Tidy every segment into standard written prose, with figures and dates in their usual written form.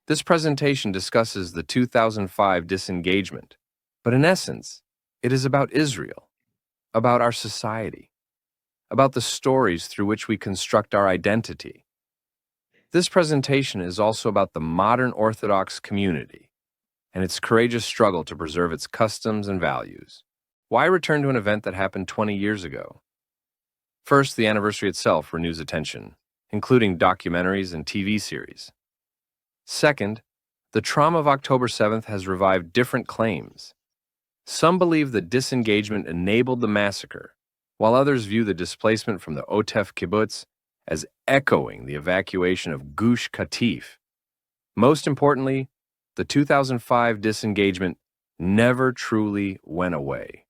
This presentation discusses the 2005 disengagement, but in essence, it is about Israel, about our society, about the stories through which we construct our identity. This presentation is also about the modern Orthodox community and its courageous struggle to preserve its customs and values. Why return to an event that happened 20 years ago? First, the anniversary itself renews attention, including documentaries and TV series. Second, the trauma of October 7th has revived different claims. Some believe that disengagement enabled the massacre, while others view the displacement from the Otef kibbutz as echoing the evacuation of Gush Katif. Most importantly, the 2005 disengagement never truly went away.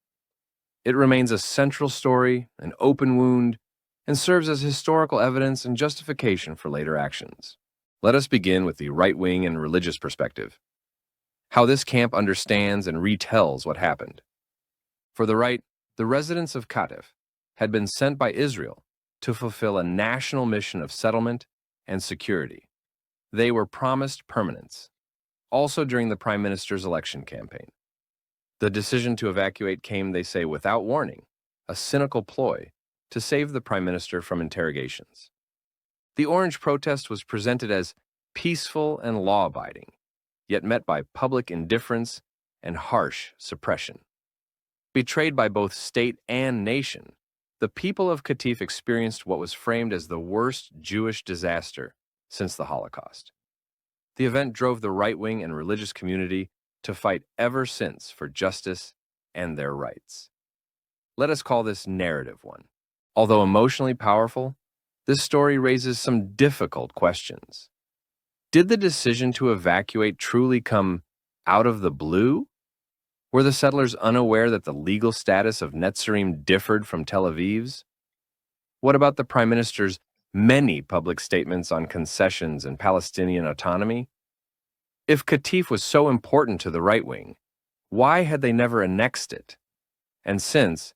It remains a central story, an open wound, and serves as historical evidence and justification for later actions. Let us begin with the right-wing and religious perspective. How this camp understands and retells what happened. For the right, the residents of Katif had been sent by Israel to fulfill a national mission of settlement and security. They were promised permanence, also during the Prime Minister's election campaign. The decision to evacuate came, they say, without warning, a cynical ploy to save the Prime Minister from interrogations. The Orange protest was presented as peaceful and law-abiding, yet met by public indifference and harsh suppression. Betrayed by both state and nation, the people of Katif experienced what was framed as the worst Jewish disaster since the Holocaust. The event drove the right-wing and religious community to fight ever since for justice and their rights. Let us call this narrative one. Although emotionally powerful, this story raises some difficult questions. Did the decision to evacuate truly come out of the blue? Were the settlers unaware that the legal status of Netzarim differed from Tel Aviv's? What about the Prime Minister's many public statements on concessions and Palestinian autonomy? If Katif was so important to the right wing, why had they never annexed it? And since,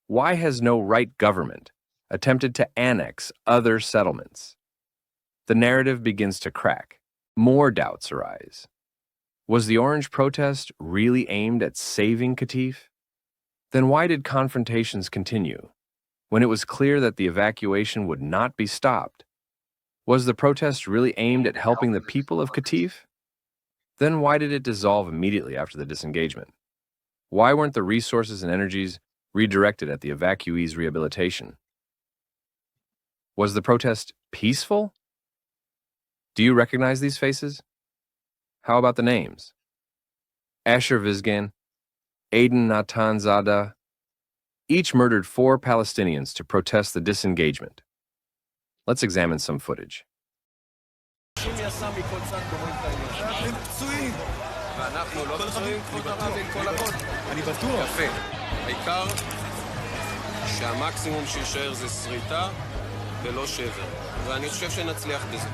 why has no right government attempted to annex other settlements? The narrative begins to crack. More doubts arise. Was the Orange protest really aimed at saving Katif? Then why did confrontations continue when it was clear that the evacuation would not be stopped? Was the protest really aimed at helping the people of Katif? Then why did it dissolve immediately after the disengagement? Why weren't the resources and energies redirected at the evacuees' rehabilitation? Was the protest peaceful? Do you recognize these faces? How about the names? Asher Vizgan, Aden Natan Zada, each murdered 4 Palestinians to protest the disengagement. Let's examine some footage. הם פצועים. ואנחנו לא פצועים, אני בטוח. יפה. העיקר שהמקסימום שישאר זה שריטה ולא שבר. ואני חושב שנצליח בזה.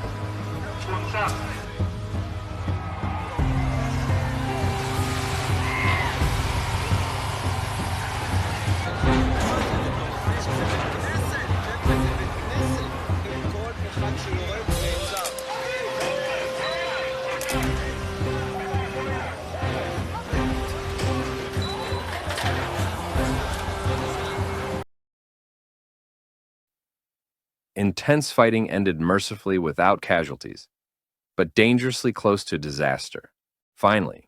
Intense fighting ended mercifully without casualties, but dangerously close to disaster. Finally,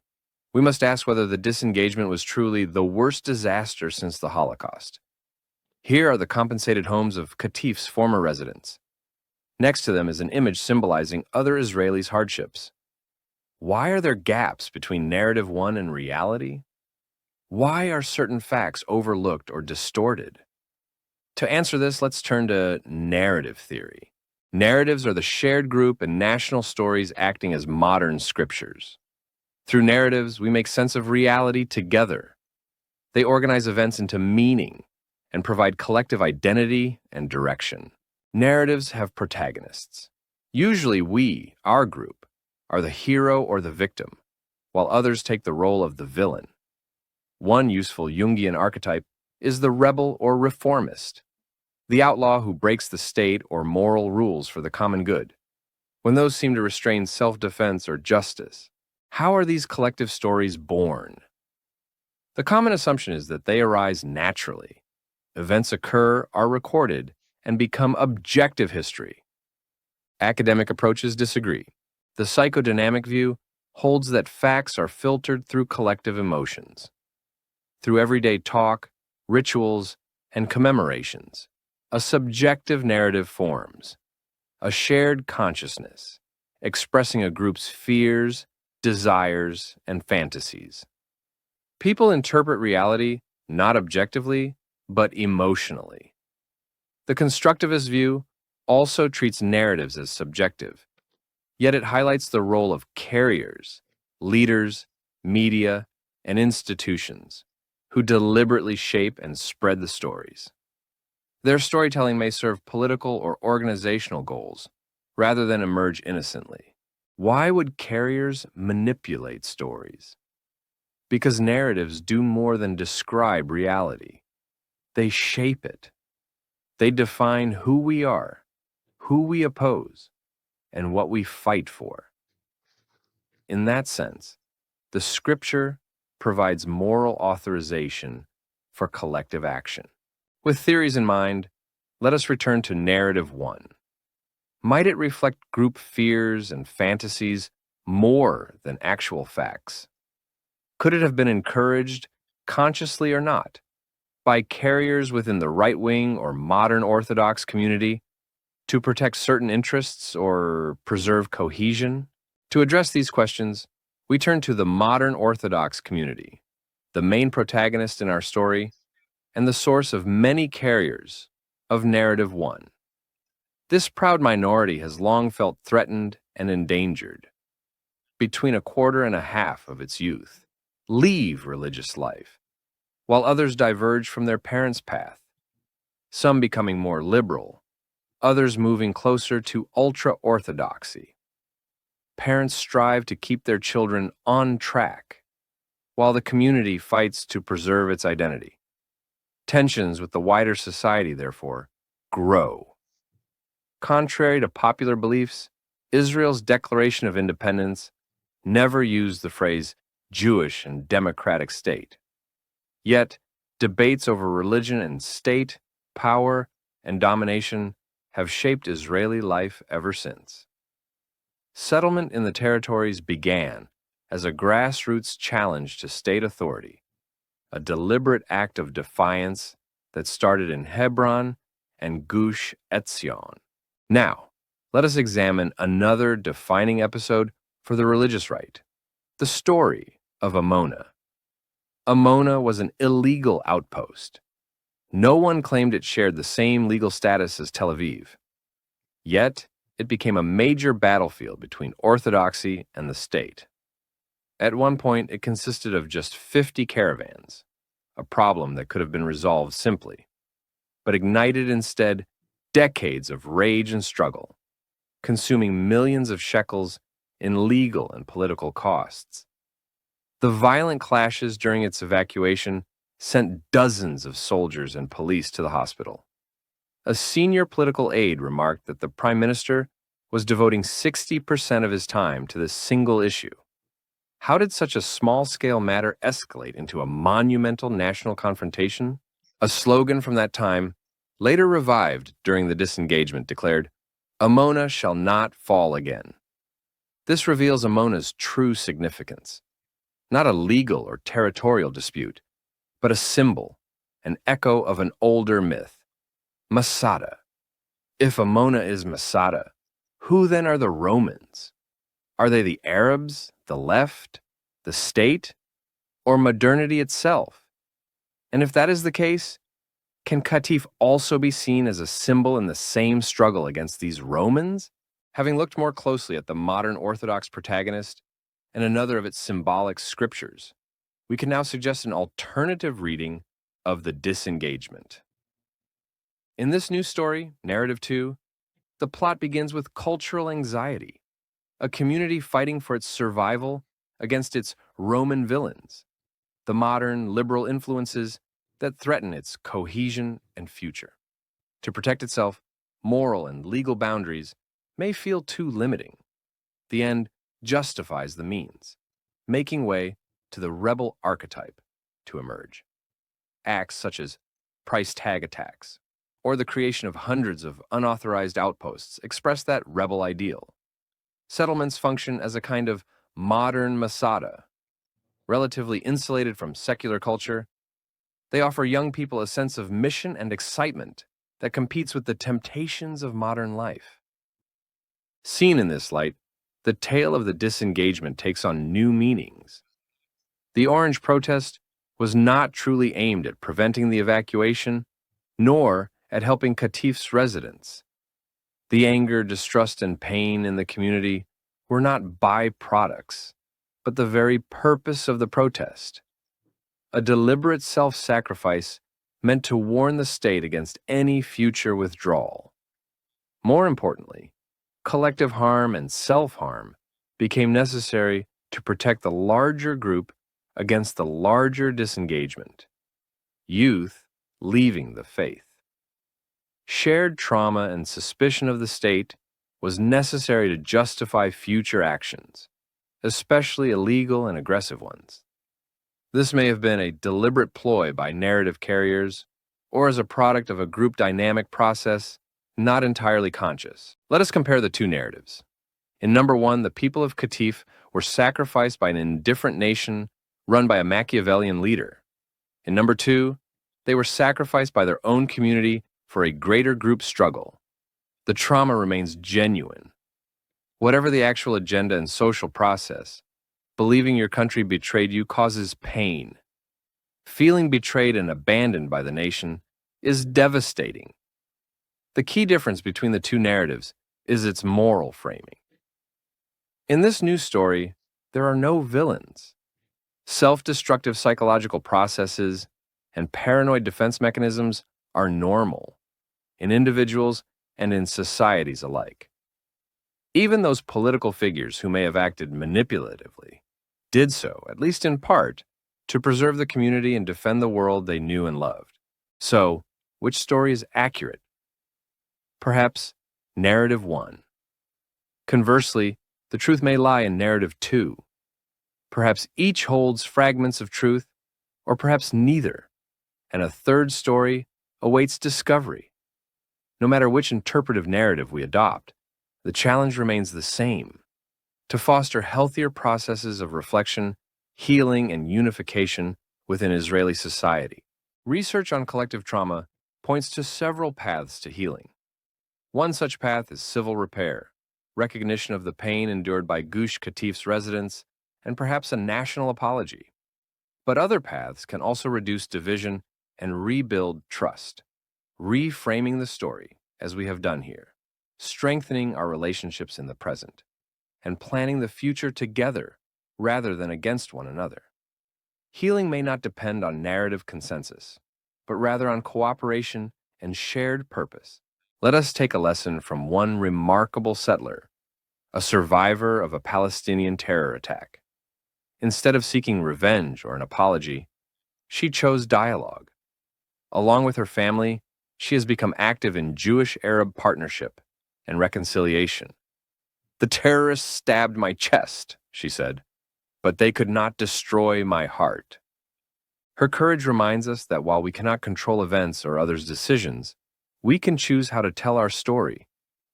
we must ask whether the disengagement was truly the worst disaster since the Holocaust. Here are the compensated homes of Katif's former residents. Next to them is an image symbolizing other Israelis' hardships. Why are there gaps between narrative one and reality? Why are certain facts overlooked or distorted? To answer this, let's turn to narrative theory. Narratives are the shared group and national stories acting as modern scriptures. Through narratives, we make sense of reality together. They organize events into meaning and provide collective identity and direction. Narratives have protagonists. Usually we, our group, are the hero or the victim, while others take the role of the villain. One useful Jungian archetype is the rebel or reformist, the outlaw who breaks the state or moral rules for the common good. when those seem to restrain self-defense or justice? How are these collective stories born? The common assumption is that they arise naturally. Events occur, are recorded, and become objective history. Academic approaches disagree. The psychodynamic view holds that facts are filtered through collective emotions. Through everyday talk, rituals, and commemorations, a subjective narrative forms, a shared consciousness, expressing a group's fears, desires, and fantasies. People interpret reality not objectively, but emotionally. The constructivist view also treats narratives as subjective, yet it highlights the role of carriers, leaders, media, and institutions who deliberately shape and spread the stories. Their storytelling may serve political or organizational goals rather than emerge innocently. Why would carriers manipulate stories? Because narratives do more than describe reality. They shape it. They define who we are, who we oppose, and what we fight for. In that sense, the scripture provides moral authorization for collective action. With theories in mind, let us return to narrative 1. Might it reflect group fears and fantasies more than actual facts? Could it have been encouraged, consciously or not, by carriers within the right-wing or modern Orthodox community to protect certain interests or preserve cohesion? To address these questions, we turn to the modern Orthodox community, the main protagonist in our story, and the source of many carriers of narrative 1. This proud minority has long felt threatened and endangered. Between a quarter and a half of its youth leave religious life, while others diverge from their parents' path, some becoming more liberal, others moving closer to ultra-orthodoxy. Parents strive to keep their children on track, while the community fights to preserve its identity. Tensions with the wider society, therefore, grow. Contrary to popular beliefs, Israel's Declaration of Independence never used the phrase Jewish and democratic state. Yet, debates over religion and state, power, and domination have shaped Israeli life ever since. Settlement in the territories began as a grassroots challenge to state authority, a deliberate act of defiance that started in Hebron and Gush Etzion. Now, let us examine another defining episode for the religious right, the story of Amona. Amona was an illegal outpost. No one claimed it shared the same legal status as Tel Aviv. Yet, it became a major battlefield between orthodoxy and the state. At one point, it consisted of just 50 caravans, a problem that could have been resolved simply, but ignited instead decades of rage and struggle, consuming millions of shekels in legal and political costs. The violent clashes during its evacuation sent dozens of soldiers and police to the hospital. A senior political aide remarked that the prime minister was devoting 60% of his time to this single issue. How did such a small-scale matter escalate into a monumental national confrontation? A slogan from that time, later revived during the disengagement, declared, "Amona shall not fall again." This reveals Amona's true significance. Not a legal or territorial dispute, but a symbol, an echo of an older myth, Masada. If Amona is Masada, who then are the Romans? Are they the Arabs, the left, the state, or modernity itself? And if that is the case, can Qatif also be seen as a symbol in the same struggle against these Romans? Having looked more closely at the modern Orthodox protagonist and another of its symbolic scriptures, we can now suggest an alternative reading of the disengagement. In this new story, Narrative 2, the plot begins with cultural anxiety, a community fighting for its survival against its Roman villains, the modern liberal influences that threaten its cohesion and future. To protect itself, moral and legal boundaries may feel too limiting. The end justifies the means, making way to the rebel archetype to emerge. Acts such as price tag attacks or the creation of hundreds of unauthorized outposts express that rebel ideal. Settlements function as a kind of modern Masada. Relatively insulated from secular culture, they offer young people a sense of mission and excitement that competes with the temptations of modern life. Seen in this light, the tale of the disengagement takes on new meanings. The Orange protest was not truly aimed at preventing the evacuation, nor at helping Qatif's residents. The anger, distrust, and pain in the community were not byproducts, but the very purpose of the protest. A deliberate self-sacrifice meant to warn the state against any future withdrawal. More importantly, collective harm and self-harm became necessary to protect the larger group against the larger disengagement. Youth leaving the faith. Shared trauma and suspicion of the state was necessary to justify future actions, especially illegal and aggressive ones. This may have been a deliberate ploy by narrative carriers, or as a product of a group dynamic process not entirely conscious. Let us compare the two narratives. In number one, the people of Qatif were sacrificed by an indifferent nation run by a Machiavellian leader. In number two, they were sacrificed by their own community for a greater group struggle. The trauma remains genuine. Whatever the actual agenda and social process, believing your country betrayed you causes pain. Feeling betrayed and abandoned by the nation is devastating. The key difference between the two narratives is its moral framing. In this new story, there are no villains. Self-destructive psychological processes and paranoid defense mechanisms are normal in individuals and in societies alike. Even those political figures who may have acted manipulatively did so, at least in part, to preserve the community and defend the world they knew and loved. So, which story is accurate? Perhaps narrative 1. Conversely, the truth may lie in narrative 2. Perhaps each holds fragments of truth, or perhaps neither, and a third story awaits discovery. No matter which interpretive narrative we adopt, the challenge remains the same: to foster healthier processes of reflection, healing, and unification within Israeli society. Research on collective trauma points to several paths to healing. One such path is civil repair, recognition of the pain endured by Gush Katif's residents, and perhaps a national apology. But other paths can also reduce division and rebuild trust, reframing the story, as we have done here, strengthening our relationships in the present, and planning the future together rather than against one another. Healing may not depend on narrative consensus, but rather on cooperation and shared purpose. Let us take a lesson from one remarkable settler, a survivor of a Palestinian terror attack. Instead of seeking revenge or an apology, she chose dialogue. Along with her family, she has become active in Jewish-Arab partnership and reconciliation. "The terrorists stabbed my chest," she said, "but they could not destroy my heart." Her courage reminds us that while we cannot control events or others' decisions, we can choose how to tell our story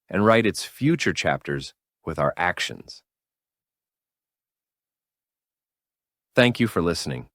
and write its future chapters with our actions. Thank you for listening.